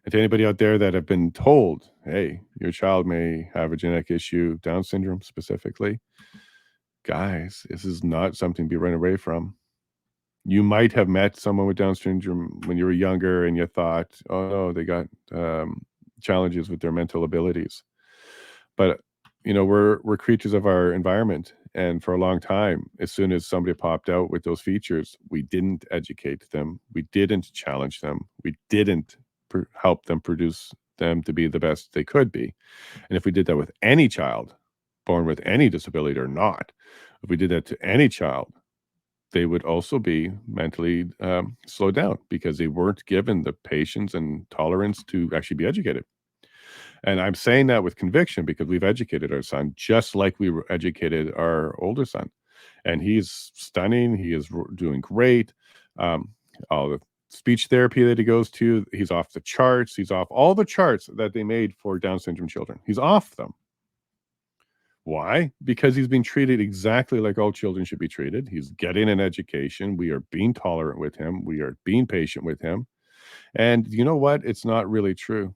And to anybody out there that have been told, hey, your child may have a genetic issue, Down syndrome specifically, guys, this is not something to be run away from. You might have met someone with Down syndrome when you were younger and you thought, oh no, they got challenges with their mental abilities. But we're creatures of our environment, and for a long time, as soon as somebody popped out with those features, we didn't educate them, we didn't challenge them, we didn't help them produce them to be the best they could be. And if we did that with any child, born with any disability or not, if we did that to any child, they would also be mentally slowed down because they weren't given the patience and tolerance to actually be educated. And I'm saying that with conviction because we've educated our son just like we educated our older son. And he's stunning. He is doing great. All the speech therapy that he goes to, he's off the charts. He's off all the charts that they made for Down syndrome children. He's off them. Why? Because he's being treated exactly like all children should be treated. He's getting an education. We are being tolerant with him. We are being patient with him. And you know what? It's not really true.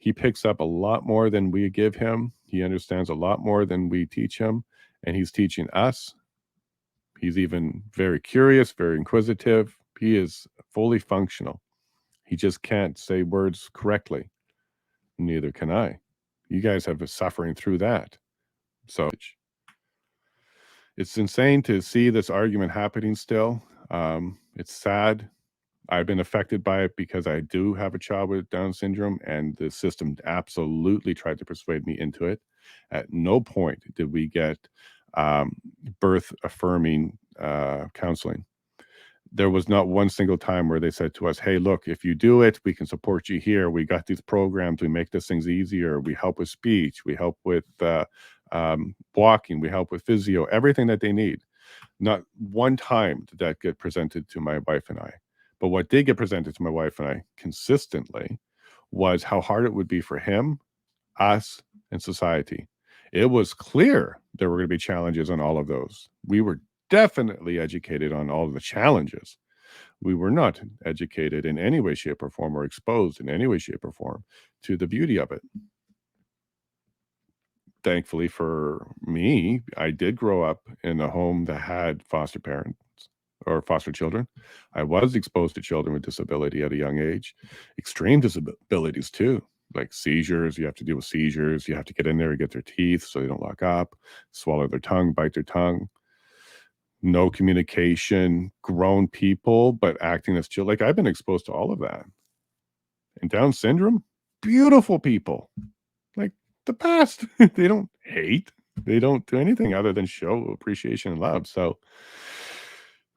He picks up a lot more than we give him. He understands a lot more than we teach him. And he's teaching us. He's even very curious, very inquisitive. He is fully functional. He just can't say words correctly. Neither can I. You guys have been suffering through that. So it's insane to see this argument happening still. It's sad. I've been affected by it because I do have a child with Down syndrome, and the system absolutely tried to persuade me into it. At no point did we get birth affirming counseling. There was not one single time where they said to us, hey, look, if you do it, we can support you here. We got these programs. We make these things easier. We help with speech. We help with walking. We help with physio, everything that they need. Not one time did that get presented to my wife and I. But what did get presented to my wife and I consistently was how hard it would be for him, us, and society. It was clear there were going to be challenges on all of those. We were definitely educated on all of the challenges. We were not educated in any way, shape, or form, or exposed in any way, shape, or form to the beauty of it. Thankfully for me, I did grow up in a home that had foster parents or foster children. I was exposed to children with disability at a young age, extreme disabilities too, like seizures. You have to deal with seizures. You have to get in there and get their teeth so they don't lock up, swallow their tongue, bite their tongue. No communication, grown people, but acting as children. Like I've been exposed to all of that. And Down syndrome, beautiful people, like the best. They don't hate. They don't do anything other than show appreciation and love. So,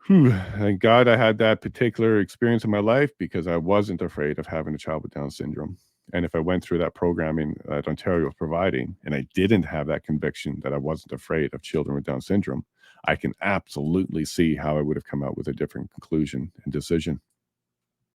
thank God I had that particular experience in my life because I wasn't afraid of having a child with Down syndrome. And if I went through that programming that Ontario was providing, and I didn't have that conviction that I wasn't afraid of children with Down syndrome, I can absolutely see how I would have come out with a different conclusion and decision.